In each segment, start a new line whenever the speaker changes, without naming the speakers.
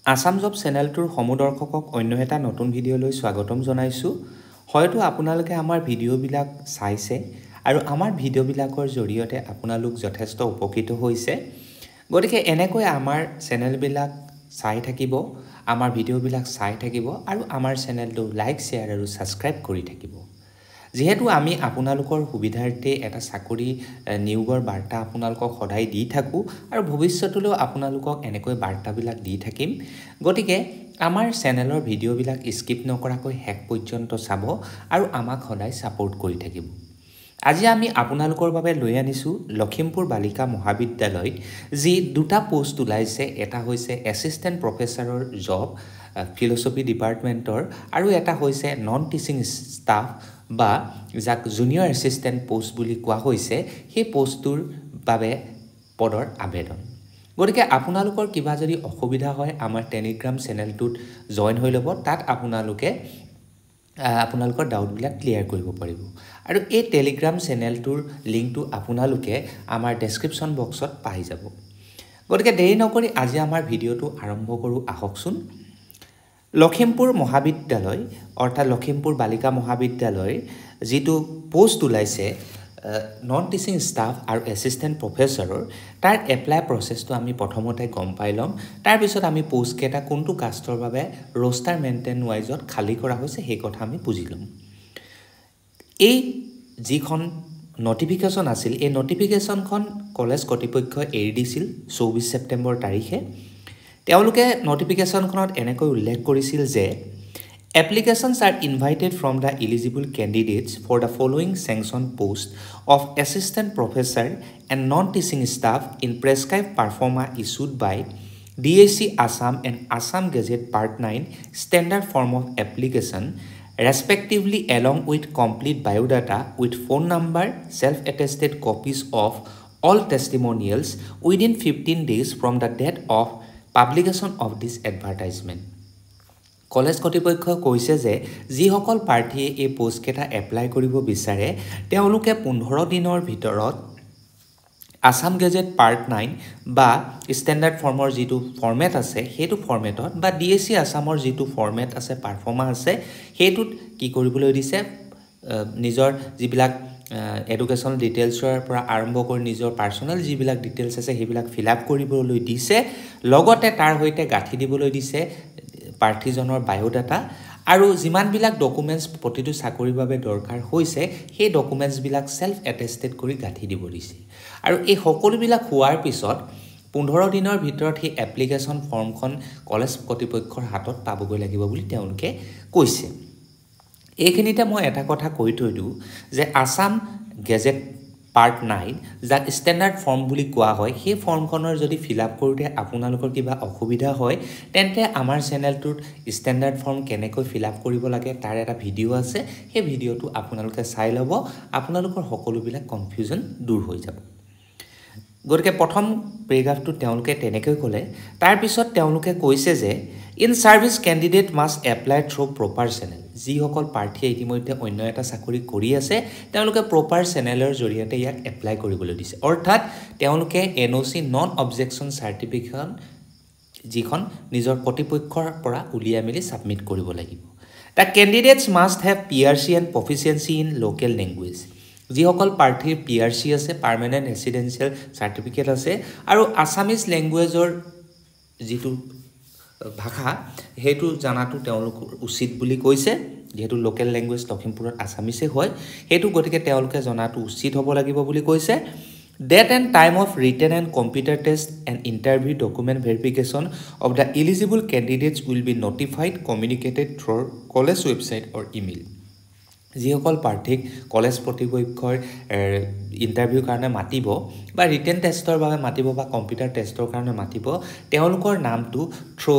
Assam job চেনেলটোৰ সমুদৰ্শকক অন্য এটা নতুন ভিডিঅ'লৈ স্বাগতম জনাইছোঁ। হয়তো আপোনালোকে আমাৰ ভিডিঅ'বিলাক চাইছে আৰু আমাৰ ভিডিঅ'বিলাকৰ জৰিয়তে আপোনালোক যথেষ্ট উপকৃত হৈছে। গতিকে এনেকৈ আমাৰ চেনেলবিলাক চাই থাকিব, আমাৰ ভিডিঅ'বিলাক চাই থাকিব আৰু আমাৰ চেনেলটো লাইক, শ্বেয়াৰ আৰু ছাবস্ক্ৰাইব কৰি থাকিব। যিহেতু আমি আপোনালোকৰ সুবিধাৰ্থে এটা চাকৰি নিয়োগৰ বাৰ্তা আপোনালোকক সদায় দি থাকোঁ আৰু ভৱিষ্যতলৈও আপোনালোকক এনেকৈ বাৰ্তাবিলাক দি থাকিম। গতিকে আমাৰ চেনেলৰ ভিডিঅ'বিলাক স্কিপ নকৰাকৈ শেষ পৰ্যন্ত চাব আৰু আমাক সদায় ছাপোৰ্ট কৰি থাকিব। আজি আমি আপোনালোকৰ বাবে লৈ আনিছোঁ লখিমপুৰ বালিকা মহাবিদ্যালয়ত যি দুটা পোষ্ট ওলাইছে। এটা হৈছে এছিষ্টেণ্ট প্ৰফেচাৰৰ জব ফিলচফি ডিপাৰ্টমেণ্টৰ আৰু এটা হৈছে নন টিচিং ষ্টাফ বা যাক জুনিয়ৰ এছিষ্টেণ্ট পোষ্ট বুলি কোৱা হৈছে, সেই পোষ্টটোৰ বাবে পদৰ আবেদন। গতিকে আপোনালোকৰ কিবা যদি অসুবিধা হয় আমাৰ টেলিগ্ৰাম চেনেলটোত জইন হৈ ল'ব। তাত আপোনালোকৰ ডাউটবিলাক ক্লিয়াৰ কৰিব পাৰিব আৰু এই টেলিগ্ৰাম চেনেলটোৰ লিংকটো আপোনালোকে আমাৰ ডেছক্ৰিপশ্যন বক্সত পাই যাব। গতিকে দেৰি নকৰি আজি আমাৰ ভিডিঅ'টো আৰম্ভ কৰোঁ আহকচোন। লখিমপুৰ মহাবিদ্যালয় অৰ্থাৎ লখিমপুৰ বালিকা মহাবিদ্যালয়ৰ যিটো পোষ্ট ওলাইছে নন টিচিং ষ্টাফ আৰু এছিষ্টেণ্ট প্ৰফেচাৰৰ, তাৰ এপ্লাই প্ৰচেছটো আমি প্ৰথমতে গম পাই ল'ম। তাৰপিছত আমি পোষ্টকেইটা কোনটো কাষ্টৰ বাবে ৰোষ্টাৰ মেইনটেইন ৱাইজত খালী কৰা হৈছে সেই কথা আমি বুজি ল'ম। এই যিখন নটিফিকেশ্যন আছিল, এই নটিফিকেশ্যনখন কলেজ কৰ্তৃপক্ষই এৰি দিছিল 24 ছেপ্টেম্বৰ তাৰিখে। তেওঁলোকে নটিফিকেশ্যনখনত এনেকৈ উল্লেখ কৰিছিল যে applications are invited from the eligible candidates for the following sanctioned post of assistant professor and non-teaching staff in prescribed performa issued by DAC Assam and Assam Gazette Part 9 standard form of application respectively along with complete biodata with phone number, self-attested copies of all testimonials within 15 days from the date of publication of this advertisement. College কৰ্তৃপক্ষই কৈছে যে যিসকল প্ৰাৰ্থীয়ে এই পোষ্টকেইটা apply কৰিব বিচাৰে তেওঁলোকে 15 দিনৰ ভিতৰত আসাম গেজেট পাৰ্ট 9 বা ষ্টেণ্ডাৰ্ড ফৰ্মৰ যিটো ফৰ্মেট আছে সেইটো ফৰ্মেটত বা DAC আসামৰ যিটো ফৰ্মেট আছে পাৰফৰ্মা আছে সেইটোত কি কৰিবলৈ দিছে, নিজৰ যিবিলাক এডুকেশ্যনেল ডিটেইলছৰ পৰা আৰম্ভ কৰি নিজৰ পাৰ্চনেল যিবিলাক ডিটেইলছ আছে সেইবিলাক ফিল আপ কৰিবলৈ দিছে। লগতে তাৰ সৈতে গাঁঠি দিবলৈ দিছে প্ৰাৰ্থীজনৰ বায়োডাটা আৰু যিমানবিলাক ডকুমেণ্টছ প্ৰতিটো চাকৰিৰ বাবে দৰকাৰ হৈছে সেই ডকুমেণ্টছবিলাক চেল্ফ এটেষ্টেড কৰি গাঁঠি দিব দিছে। আৰু এই সকলোবিলাক হোৱাৰ পিছত 15 দিনৰ ভিতৰত সেই এপ্লিকেশ্যন ফৰ্মখন কলেজ কৰ্তৃপক্ষৰ হাতত পাবগৈ লাগিব বুলি তেওঁলোকে কৈছে। এইখিনিতে মই এটা কথা কৈ থৈ দিওঁ যে আসাম গেজেট পাৰ্ট 9 যাক ষ্টেণ্ডাৰ্ড ফৰ্ম বুলি কোৱা হয়, সেই ফৰ্মখনৰ যদি ফিল আপ কৰোঁতে আপোনালোকৰ কিবা অসুবিধা হয় তেন্তে আমাৰ চেনেলটোত ষ্টেণ্ডাৰ্ড ফৰ্ম কেনেকৈ ফিল আপ কৰিব লাগে তাৰ এটা ভিডিঅ' আছে। সেই ভিডিঅ'টো আপোনালোকে চাই ল'ব, আপোনালোকৰ সকলোবিলাক কনফিউজন দূৰ হৈ যাব। গতিকে প্ৰথম পেৰাগ্ৰাফটো তেওঁলোকে তেনেকৈ ক'লে। তাৰপিছত তেওঁলোকে কৈছে যে in service candidate must apply through proper channel. যিসকল প্ৰাৰ্থীয়ে ইতিমধ্যে অন্য এটা চাকৰি কৰি আছে তেওঁলোকে প্ৰপাৰ চেনেলৰ জৰিয়তে ইয়াক এপ্লাই কৰিবলৈ দিছে। অৰ্থাৎ তেওঁলোকে NOC নন অবজেকশ্যন চাৰ্টিফিকেট যিখন নিজৰ কৰ্তৃপক্ষৰ পৰা উলিয়াই মেলি ছাবমিট কৰিব লাগিব। The candidates must have PRC and proficiency in local language. যিসকল প্ৰাৰ্থীৰ PRC আছে, পাৰ্মানেণ্ট ৰেচিডেঞ্চিয়েল চাৰ্টিফিকেট আছে আৰু আছামিজ লেংগুৱেজৰ যিটো ভাষা সেইটো জনাটো তেওঁলোকৰ উচিত বুলি কৈছে। যিহেতু লোকেল লেংগুৱেজ লখিমপুৰত আছামিছে হয় সেইটো, গতিকে তেওঁলোকে জনাটো উচিত হ'ব লাগিব বুলি কৈছে। Date and time of written and computer test and interview document verification of the eligible candidates will be notified communicated through college website or email. যিসকল প্ৰাৰ্থীক কলেজ কৰ্তৃপক্ষৰ ইণ্টাৰভিউৰ কাৰণে মাতিব বা ৰিটেন টেষ্টৰ বাবে মাতিব বা কম্পিউটাৰ টেষ্টৰ কাৰণে মাতিব তেওঁলোকৰ নামটো থ্ৰু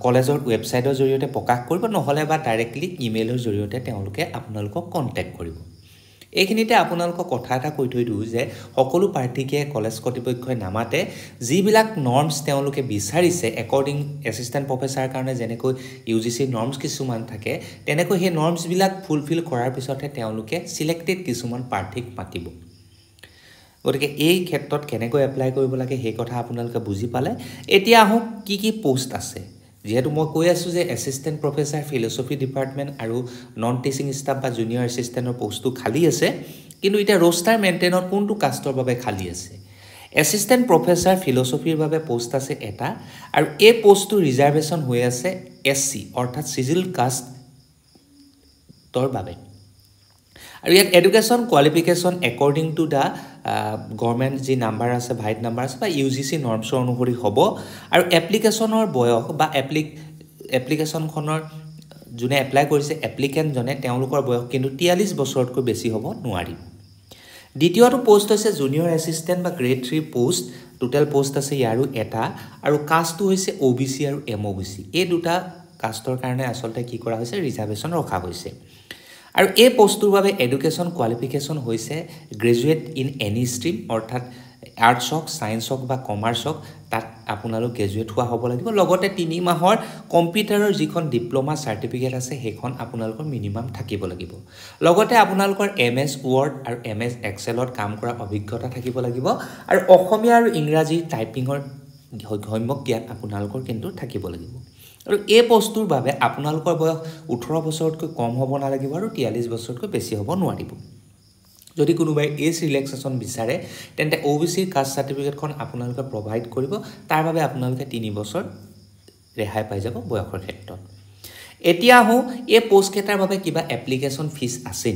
কলেজৰ ৱেবছাইটৰ জৰিয়তে প্ৰকাশ কৰিব, নহ'লে বা ডাইৰেক্টলি ইমেইলৰ জৰিয়তে তেওঁলোকে আপোনালোকক কণ্টেক্ট কৰিব। এইখিনিতে আপোনালোকক কথা এটা কৈ থৈ দিওঁ যে সকলো প্ৰাৰ্থীকে কলেজ কৰ্তৃপক্ষই নামাতে। যিবিলাক নৰ্মছ তেওঁলোকে বিচাৰিছে একৰ্ডিং এছিষ্টেণ্ট প্ৰফেচাৰৰ কাৰণে যেনেকৈ UGC নৰ্মছ কিছুমান থাকে তেনেকৈ সেই নৰ্মছবিলাক ফুলফিল কৰাৰ পিছতহে তেওঁলোকে চিলেক্টেড কিছুমান প্ৰাৰ্থীক মাতিব। গতিকে এই ক্ষেত্ৰত কেনেকৈ এপ্লাই কৰিব লাগে সেই কথা আপোনালোকে বুজি পালে। এতিয়া আহক কি কি পোষ্ট আছে। যেহেতু মই কৈ আছোঁ যে এছিষ্টেণ্ট প্ৰফেচাৰ ফিলচফি ডিপাৰ্টমেণ্ট আৰু নন টিচিং ষ্টাফ বা জুনিয়ৰ এছিষ্টেণ্টৰ পষ্টটো খালী আছে কিন্তু এতিয়া ৰোষ্টাৰ মেইনটেইনত কোনটো কাষ্টৰ বাবে খালী আছে এছিষ্টেণ্ট প্ৰফেচাৰ ফিলচফিৰ বাবে পোষ্ট আছে এটা আৰু এই পোষ্টটো ৰিজাৰ্ভেশ্যন হৈ আছে SC অৰ্থাৎ চিজিল কাষ্টৰ বাবে আৰু ইয়াত education qualification according to the government যি নাম্বাৰ আছে ভাইট নাম্বাৰ আছে বা UGC নৰ্মছৰ অনুসৰি হ'ব আৰু এপ্লিকেশ্যনৰ বয়স বা এপ্লিকেশ্যনখনৰ যোনে এপ্লাই কৰিছে এপ্লিকেণ্টজনে তেওঁলোকৰ বয়স কিন্তু 43 বছৰতকৈ বেছি হ'ব নোৱাৰিব দ্বিতীয়টো পোষ্ট হৈছে জুনিয়ৰ এছিষ্টেণ্ট বা গ্ৰেড 3 পোষ্ট টোটেল পোষ্ট আছে ইয়াৰো এটা আৰু কাষ্টটো হৈছে OBC আৰু MOBC এই দুটা কাষ্টৰ কাৰণে আচলতে কি কৰা হৈছে ৰিজাৰ্ভেশ্যন ৰখা হৈছে আৰু এই পোষ্টটোৰ বাবে এডুকেশ্যন কোৱালিফিকেশ্যন হৈছে গ্ৰেজুৱেট ইন এনি ষ্ট্ৰীম অৰ্থাৎ আৰ্টছ হওক ছায়েন্স হওক বা কমাৰ্চ হওক তাত আপোনালোক গ্ৰেজুৱেট হোৱা হ'ব লাগিব লগতে 3 মাহৰ কম্পিউটাৰৰ যিখন ডিপ্ল'মা চাৰ্টিফিকেট আছে সেইখন আপোনালোকৰ মিনিমাম থাকিব লাগিব লগতে আপোনালোকৰ MS Word আৰু MS Excelত কাম কৰা অভিজ্ঞতা থাকিব লাগিব আৰু অসমীয়া আৰু ইংৰাজী টাইপিঙৰ সম্যক জ্ঞান আপোনালোকৰ কিন্তু থাকিব লাগিব আৰু এই পোষ্টটোৰ বাবে আপোনালোকৰ বয়স 18 বছৰতকৈ কম হ'ব নালাগিব আৰু 43 বছৰতকৈ বেছি হ'ব নোৱাৰিব যদি কোনোবাই এজ ৰিলেক্সেশ্যন বিচাৰে তেন্তে OBC কাষ্ট সাৰ্টিফিকেটখন আপোনালোকে প্ৰভাইড কৰিব তাৰ বাবে আপোনালোকে 3 বছৰ ৰেহাই পাই যাব বয়সৰ ক্ষেত্ৰত এতিয়া হও এই পোষ্ট কেটাৰ বাবে কিবা এপ্লিকেশ্যন ফিজ আছে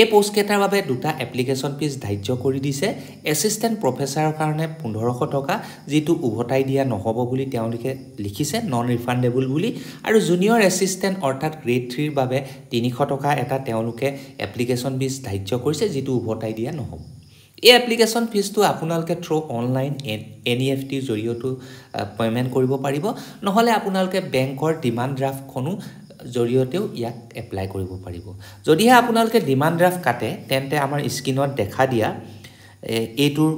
এই পোষ্ট কেটাৰ বাবে দুটা এপ্লিকেশ্যন ফিজ ধাৰ্য কৰি দিছে এছিষ্টেণ্ট প্ৰফেচাৰৰ কাৰণে 1500 টকা যেটো উভতাই দিয়া নহব বুলি তেওঁলোকে লিখিছে নন ৰিফান্ডেবল বুলি আৰু জুনিয়ৰ এছিষ্টেণ্ট অৰ্থাৎ গ্ৰেড 3 ৰ বাবে 300 টকা এটা তেওঁলোকে এপ্লিকেশ্যন ফিজ ধাৰ্য কৰিছে যেটো উভতাই দিয়া নহব এই এপ্লিকেশ্যন ফিজটো আপোনালোকে থ্ৰু অনলাইন NEFT ৰ জৰিয়তে পেমেন্ট কৰিব পাৰিব নহলে আপোনালোকে বেংকৰ ডিমাণ্ড ড্ৰাফটখনো জৰিয়তেও ইয়াক এপ্লাই কৰিব পাৰিব যদিহে আপোনালোকে ডিমাণ্ড ড্ৰাফট কাটে তেন্তে আমাৰ স্ক্ৰিনত দেখা দিয়া এইটোৰ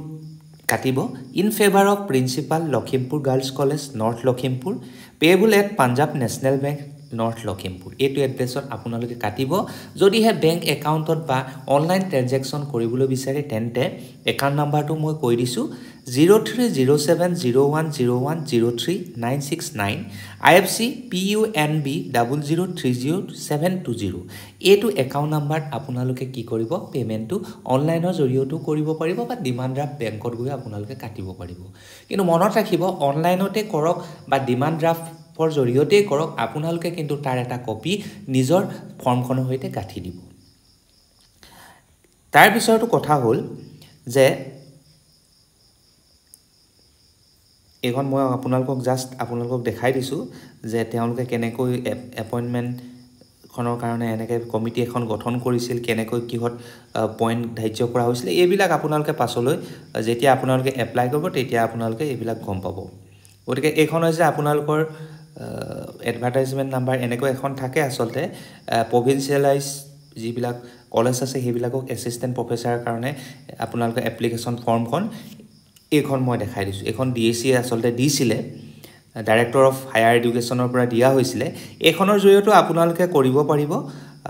কাটিব in favour of principal Lakhimpur girls college north Lakhimpur payable at Punjab national bank north Lakhimpur এইটো এড্ৰেছত আপোনালোকে কাটিব যদিহে বেংক একাউণ্টত বা অনলাইন ট্ৰানজেকচন কৰিবলৈ বিচাৰে তেন্তে একাউণ্ট নাম্বাৰটো মই কৈ দিছো 030701010369 IFC PUNB 0030720 এইটো একাউণ্ট নাম্বাৰত আপোনালোকে কি কৰিব পেমেন্টটো অনলাইনৰ জৰিয়তে কৰিব পাৰিব বা ডিমাণ্ড ড্ৰাফট বেংকত গৈ আপোনালোকে কাটিব পাৰিব কিন্তু মনত ৰাখিব অনলাইনতে কৰক বা ডিমাণ্ড ড্ৰাফট ফৰ জৰিয়তে কৰক আপোনালোকে কিন্তু তাৰ এটা কপি নিজৰ ফৰ্মখনৰ সৈতে গাঁঠি দিব তাৰ পিছৰটো কথা হ'ল যে এখন মই আপোনালোকক দেখাই দিছো যে তেওঁলোকে কেনেকৈ এপইন্টমেন্ট খনৰ কাৰণে এনেকৈ কমিটি এখন গঠন কৰিছিল কেনেকৈ কিহত পইণ্ট ধাৰ্য কৰা হৈছিল এইবিলাক আপোনালোকে পাছলৈ যেতিয়া আপোনালোকে এপ্লাই কৰিব তেতিয়া আপোনালোকে এইবিলাক গম পাব গতিকে এইখন হৈছে আপোনালোকৰ এডভাৰটাইজমেন্ট নাম্বাৰ এনেকৈ এখন থাকে আচলতে প্ৰভিন্সিয়েলাইজ যিবিলাক কলেজ আছে সেইবিলাকক এছিষ্টেণ্ট প্ৰফেচাৰৰ কাৰণে আপোনালোকে এপ্লিকেশ্যন ফৰ্মখন এইখন মই দেখাই দিছো এইখন DSC আচলতে দিছিলে ডাইৰেক্টৰ অফ হায়াৰ এডুকেশ্যনৰ পৰা দিয়া হৈছিল এইখনৰ জৰিয়তে আপোনালোকে কৰিব পাৰিব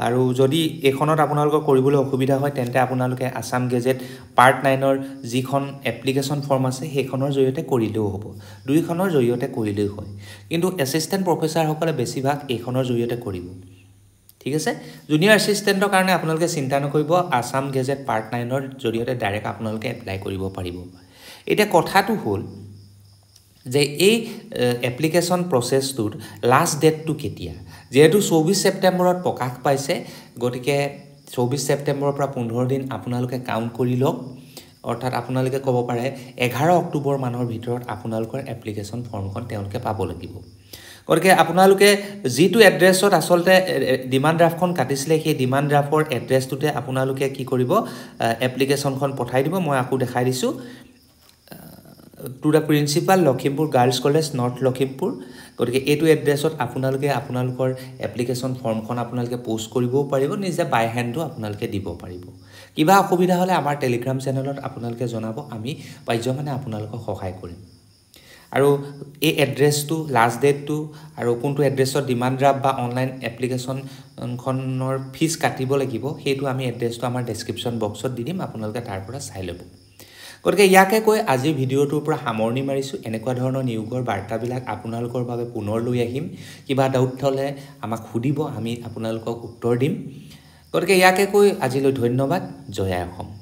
আৰু যদি এইখনত আপোনালোকৰ কৰিবলৈ অসুবিধা হয় তেন্তে আপোনালোকে আসাম গেজেট পাৰ্ট 9 ৰ যিখন এপ্লিকেশ্যন ফৰ্ম আছে সেইখনৰ জৰিয়তে কৰিলেও হ'ব দুইখনৰ জৰিয়তে কৰিলেও হয় কিন্তু এছিষ্টেণ্ট প্ৰফেচাৰ সকলে বেছিভাগ এইখনৰ জৰিয়তে কৰিব ঠিক আছে জুনিয়ৰ এছিষ্টেণ্টৰ কাৰণে আপোনালোকে চিন্তা নকৰিব আসাম গেজেট পাৰ্ট 9 ৰ জৰিয়তে ডাইৰেক্ট আপোনালোকে এপ্লাই কৰিব পাৰিব এটা কথাটো হ'ল যে এই এপ্লিকেশ্যন প্ৰসেছটোৰ লাষ্ট ডেটটো কেতিয়া যেহেতু 24 সেপ্টেম্বৰত প্ৰকাশ পাইছে গতিকে 24 সেপ্টেম্বৰৰ পৰা 15 দিন আপোনালোকে কাউন্ট কৰি লওক অৰ্থাৎ আপোনালোকে ক'ব পাৰে 11 অক্টোবৰ মানৰ ভিতৰত আপোনালোকৰ এপ্লিকেশ্যন ফৰ্মখন তেওঁলোকে পাব লাগিব গতিকে আপোনালোকে যেটো এড্ৰেছত আচলতে ডিমাণ্ড ড্ৰাফটখন কাটিছিলে সেই ডিমাণ্ড ড্ৰাফটৰ এড্ৰেছটোতে আপোনালোকে কি কৰিব এপ্লিকেশ্যনখন পঠাই দিব মই আকৌ দেখাই দিছো to the principal Lakhimpur Girls College North Lakhimpur গতিকে এইটো এড্ৰেছত আপোনালোকে আপোনালোকৰ এপ্লিকেশ্যন ফৰ্মখন আপোনালোকে পোষ্ট কৰিব পাৰিব নিজে বাই হেণ্ডটো আপোনালোকে দিব পাৰিব কিবা অসুবিধা হলে আমাৰ টেলিগ্ৰাম চেনেলত আপোনালোকে জনাব আমি পাইজমানে আপোনালোকক সহায় কৰিম আৰু এই এড্ৰেছটো লাষ্ট ডেটটো আৰু কোনটো এড্ৰেছত ডিমাণ্ড ড্ৰাফট বা অনলাইন এপ্লিকেশ্যনখনৰ ফিজ কাটিব লাগিব সেইটো আমি এড্ৰেছটো আমাৰ ডেসক্ৰিপচন বক্সত দি দিম আপোনালোকে তাৰ পৰা চাই ল'ব গতিকে ইয়াকে কৈ আজি ভিডিঅ'টোৰ পৰা সামৰণি মাৰিছোঁ এনেকুৱা ধৰণৰ নিয়োগৰ বাৰ্তাবিলাক আপোনালোকৰ বাবে পুনৰ লৈ আহিম কিবা ডাউট হ'লে আমাক সুধিব আমি আপোনালোকক উত্তৰ দিম গতিকে ইয়াকে কৈ আজিলৈ ধন্যবাদ জয় আই অসম